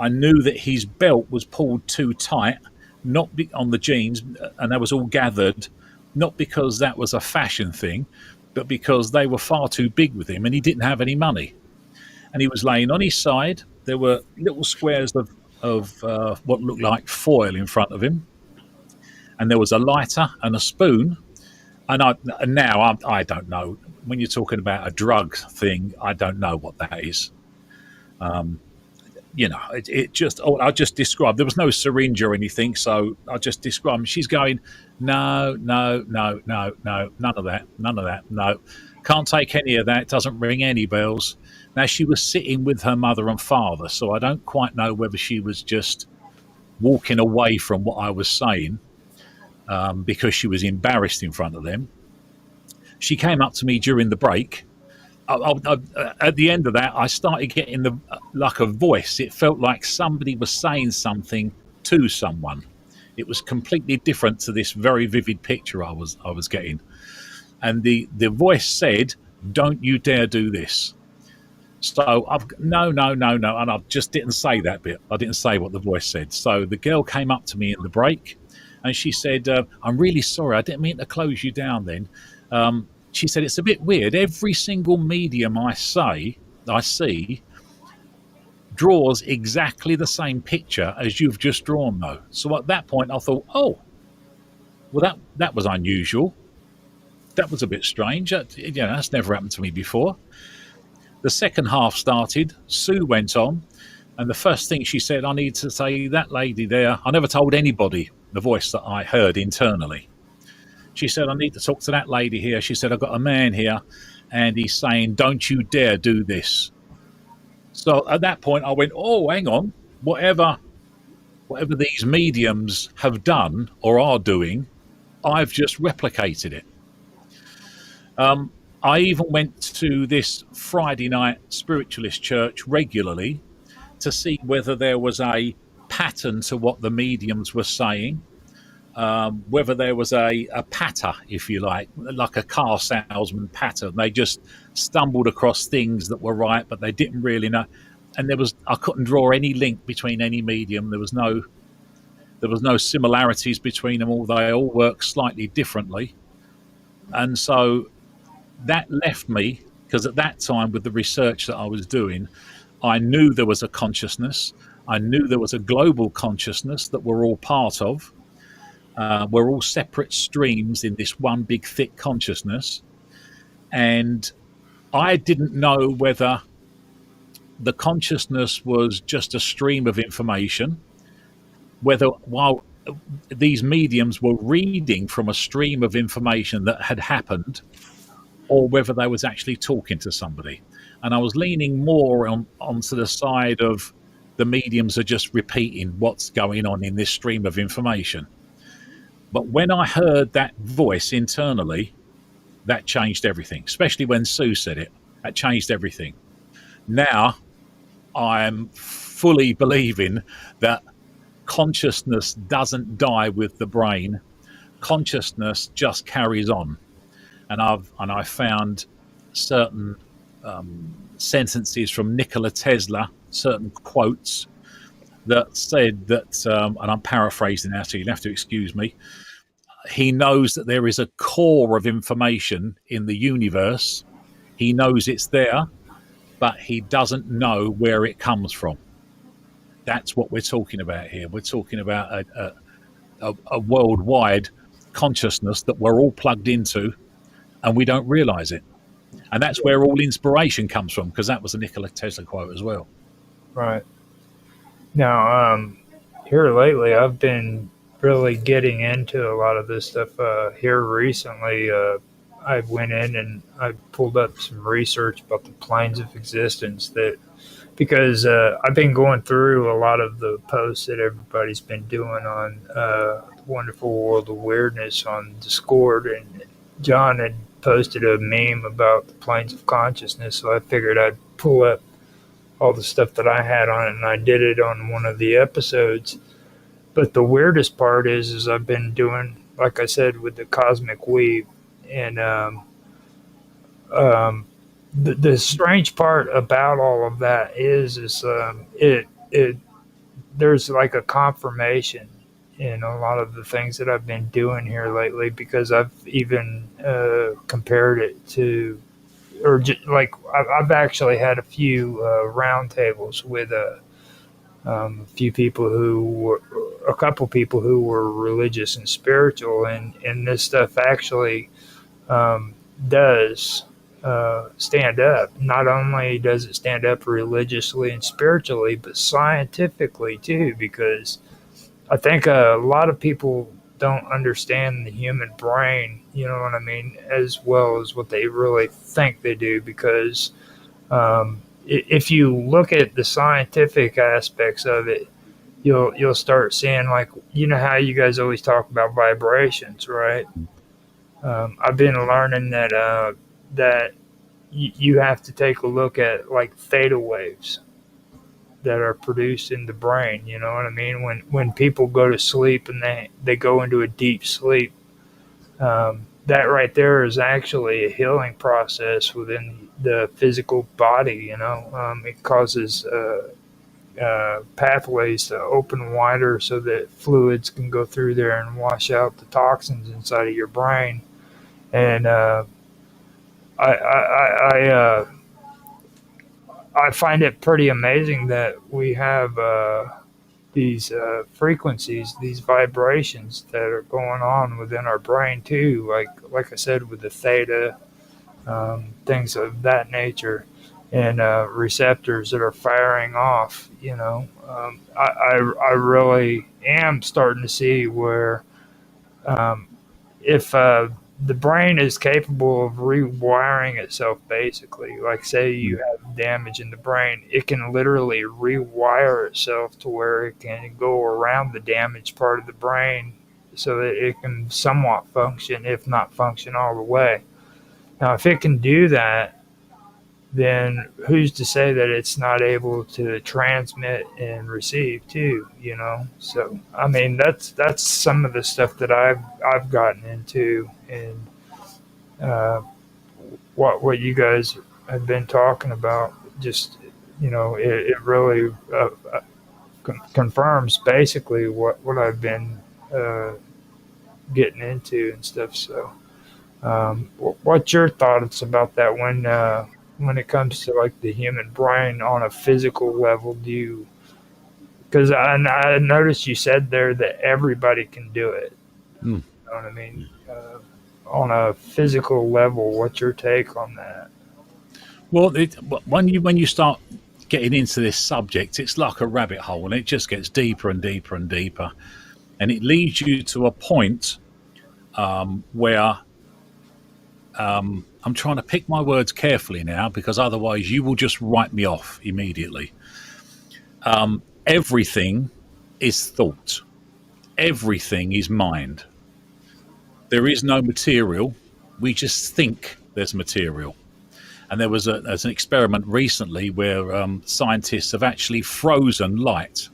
I knew that his belt was pulled too tight, on the jeans, and that was all gathered, not because that was a fashion thing, but because they were far too big with him and he didn't have any money. And he was laying on his side. There were little squares of what looked like foil in front of him. And there was a lighter and a spoon. And now I don't know. When you're talking about a drug thing, I don't know what that is. It just, I just described, there was no syringe or anything, so I just described, she's going, no, none of that, no, can't take any of that, doesn't ring any bells. Now, she was sitting with her mother and father, so I don't quite know whether she was just walking away from what I was saying because she was embarrassed in front of them. She came up to me during the break. At the end of that, I started getting like a voice. It felt like somebody was saying something to someone. It was completely different to this very vivid picture I was getting. And the voice said, "Don't you dare do this." So no, and I just didn't say that bit. I didn't say what the voice said. So the girl came up to me in the break, and she said, "I'm really sorry. I didn't mean to close you down then." She said, "It's a bit weird. Every single medium I see draws exactly the same picture as you've just drawn, though." So at that point, I thought, oh, well, that was unusual. That was a bit strange. That's never happened to me before. The second half started. Sue went on, and the first thing she said, "I need to say that lady there." I never told anybody the voice that I heard internally. She said, "I need to talk to that lady here." She said, "I've got a man here and he's saying, 'Don't you dare do this.'" So at that point I went, oh, hang on, whatever these mediums have done or are doing, I've just replicated it. I even went to this Friday night spiritualist church regularly to see whether there was a pattern to what the mediums were saying. Whether there was a patter, if you like a car salesman pattern. They just stumbled across things that were right, but they didn't really know. And I couldn't draw any link between any medium. There was no similarities between them all. They all work slightly differently. And so that left me, because at that time with the research that I was doing, I knew there was a consciousness. I knew there was a global consciousness that we're all part of. We're all separate streams in this one big thick consciousness, and I didn't know whether the consciousness was just a stream of information, whether while these mediums were reading from a stream of information that had happened, or whether they was actually talking to somebody. And I was leaning more onto the side of the mediums are just repeating what's going on in this stream of information. But when I heard that voice internally, that changed everything, especially when Sue said it. That changed everything. Now, I'm fully believing that consciousness doesn't die with the brain. Consciousness just carries on. And I found certain sentences from Nikola Tesla, certain quotes that said that, and I'm paraphrasing now, so you'll have to excuse me, he knows that there is a core of information in the universe. He knows it's there, but he doesn't know where it comes from. That's what we're talking about here. We're talking about a worldwide consciousness that we're all plugged into, and we don't realize it. And that's where all inspiration comes from, because that was a Nikola Tesla quote as well. Right. Now, here lately, I've been really getting into a lot of this stuff. Here recently, I went in and I pulled up some research about the planes of existence, because I've been going through a lot of the posts that everybody's been doing on the Wonderful World of Weirdness on Discord, and John had posted a meme about the planes of consciousness, so I figured I'd pull up all the stuff that I had on it, and I did it on one of the episodes. But the weirdest part is I've been doing, like I said, with the cosmic weave, and the strange part about all of that is it there's like a confirmation in a lot of the things that I've been doing here lately, because I've even compared it to, or like I've actually had a few roundtables with a few people who were, a couple people who were religious and spiritual, and this stuff actually does stand up. Not only does it stand up religiously and spiritually, but scientifically too, because I think a lot of people don't understand the human brain, you know what I mean, as well as what they really think they do, because if you look at the scientific aspects of it, you'll start seeing, like, you know how you guys always talk about vibrations, right? I've been learning that you have to take a look at like theta waves that are produced in the brain. You know what I mean? When people go to sleep and they go into a deep sleep, that right there is actually a healing process within the physical body. You know, it causes pathways to open wider so that fluids can go through there and wash out the toxins inside of your brain. And I find it pretty amazing that we have these frequencies, these vibrations that are going on within our brain too. Like I said, with the theta, things of that nature, and receptors that are firing off. You know, I really am starting to see where if the brain is capable of rewiring itself, basically, like say you have damage in the brain, it can literally rewire itself to where it can go around the damaged part of the brain so that it can somewhat function, if not function all the way. Now, if it can do that, then who's to say that it's not able to transmit and receive too? You know, so I mean that's some of the stuff that I've gotten into, and what you guys have been talking about. Just, you know, it really confirms basically what I've been getting into and stuff. So, what's your thoughts about that when it comes to like the human brain on a physical level? Do you, because I noticed you said there that everybody can do it. Mm. You know what I mean? On a physical level, what's your take on that? Well, when you start getting into this subject, it's like a rabbit hole, and it just gets deeper and deeper and deeper, and it leads you to a point where I'm trying to pick my words carefully now, because otherwise you will just write me off immediately. Everything is thought. Everything is mind. There is no material. We just think there's material. And there's an experiment recently where scientists have actually frozen light.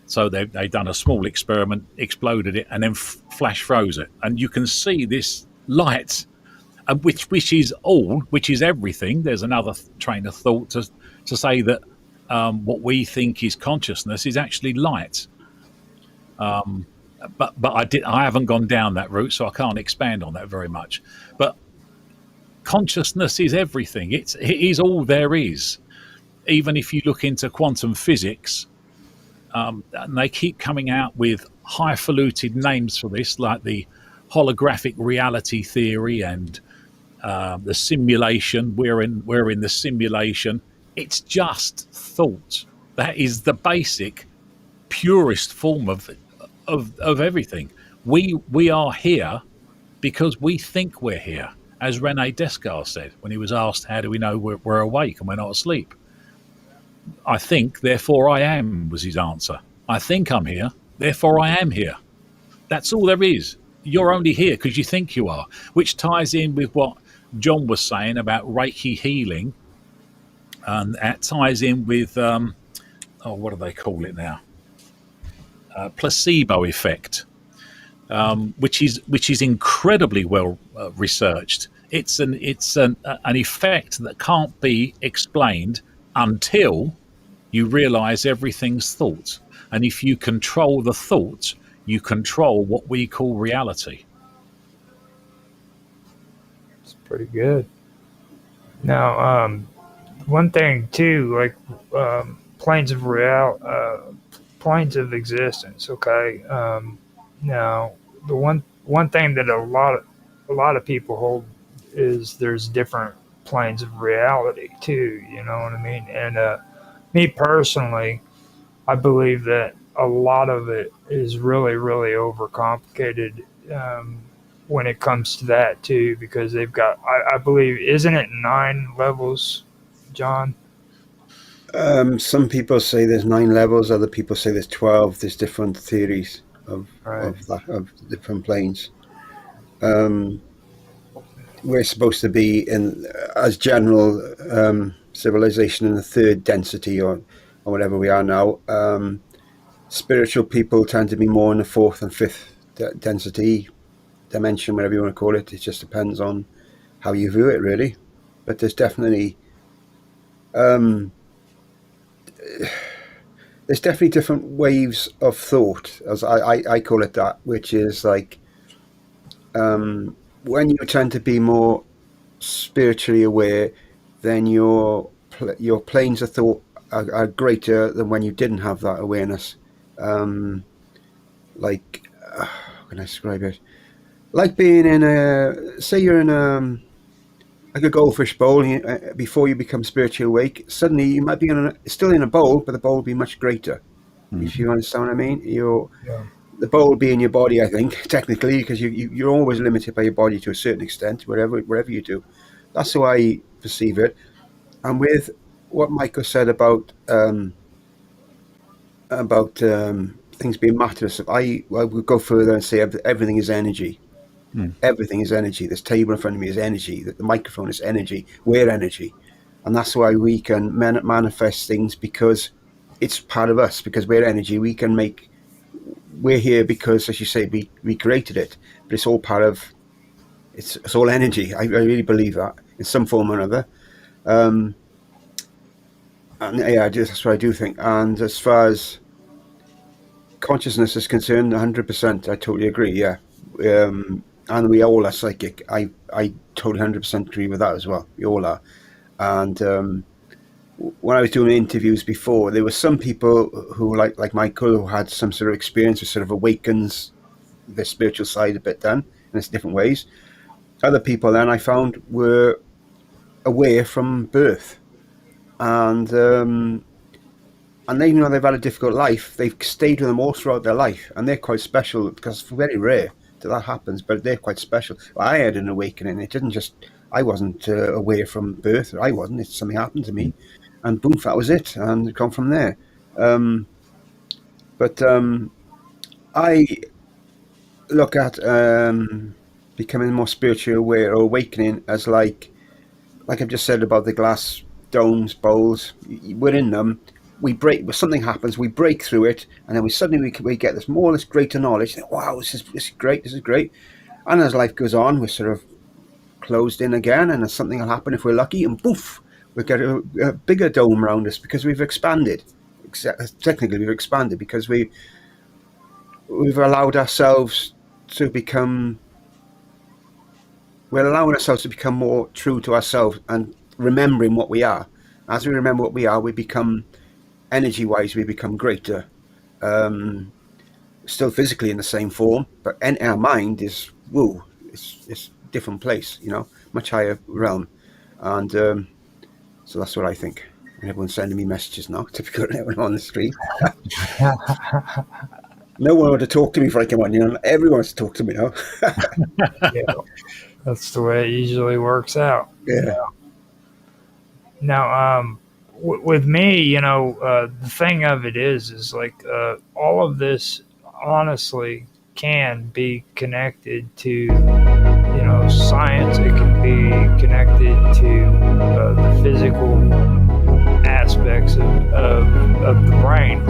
So they've done a small experiment, exploded it, and then flash froze it. And you can see this light, which is everything. There's another train of thought to say that what we think is consciousness is actually light. But I haven't gone down that route, so I can't expand on that very much. But consciousness is everything. It is all there is. Even if you look into quantum physics, and they keep coming out with highfalutin names for this, like the holographic reality theory and the simulation. We're in the simulation. It's just thought. That is the basic, purest form of everything. We are here because we think we're here, as Rene Descartes said when he was asked, how do we know we're awake and we're not asleep? I think, therefore I am, was his answer. I think I'm here, therefore I am here. That's all there is. You're only here because you think you are, which ties in with what John was saying about Reiki healing, and that ties in with what do they call it now? Placebo effect, which is incredibly well researched. It's an effect that can't be explained until you realize everything's thought. And if you control the thoughts, you control what we call reality. It's pretty good. Now, one thing too, like planes of planes of existence. Okay. Now, the one thing that a lot of people hold is there's different planes of reality too. You know what I mean? And me personally, I believe that a lot of it is really, really overcomplicated when it comes to that too, because they've got, I believe, isn't it 9 levels, John? Some people say there's 9 levels. Other people say there's 12. There's different theories of different planes. We're supposed to be in, as general civilization, in the 3rd density or whatever we are now. Spiritual people tend to be more in the 4th and 5th density, dimension, whatever you want to call it. It just depends on how you view it, really. But there's definitely different waves of thought, as I call it that, which is like when you tend to be more spiritually aware, then your planes of thought are greater than when you didn't have that awareness. Like, how can I describe it? Like being in say you're in like a goldfish bowl, before you become spiritually awake, suddenly you might be still in a bowl, but the bowl will be much greater. Mm-hmm. If you understand what I mean? The bowl will be in your body, I think, technically, because you're always limited by your body to a certain extent, wherever you do. That's how I perceive it. And with what Michael said about things being matter, I would go further and say everything is energy. Everything is energy. This table in front of me is energy. The microphone is energy. We're energy. And that's why we can manifest things, because it's part of us, because we're energy. We're here because, as you say, we created it. But it's all part of, it's all energy. I really believe that in some form or another. And yeah, that's what I do think. And as far as consciousness is concerned, 100%, I totally agree, yeah. And we all are psychic. I totally 100% agree with that as well. We all are. And when I was doing interviews before, there were some people who, like Michael, who had some sort of experience, which sort of awakens their spiritual side a bit then, in different ways. Other people then I found were aware from birth. And even though they've had a difficult life, they've stayed with them all throughout their life. And they're quite special, because it's very rare that happens, but they're quite special. I had an awakening. It didn't just, I wasn't aware from birth. I wasn't. It's something happened to me, and boom, that was it, and it gone from there. But I look at becoming more spiritually aware or awakening as like I've just said about the glass domes, bowls. We're in them. We break, something happens, we break through it, and then we get this greater knowledge. Wow, this is great. And as life goes on, we're sort of closed in again, and something will happen if we're lucky, and poof, we get a bigger dome around us, because we've expanded. Technically, we've expanded because we've allowed ourselves to become. We're allowing ourselves to become more true to ourselves and remembering what we are. As we remember what we are, we become. Energy-wise, we become greater. Still physically in the same form, but in our mind is it's a different place, much higher realm. And so that's what I think. And everyone's sending me messages now. Typical, everyone on the street. No one wanted to talk to me before I came on. Everyone wants to talk to me now. Yeah, that's the way it usually works out. Yeah. Now, with me, the thing of it is like all of this honestly can be connected to, science. It can be connected to the physical aspects of the brain.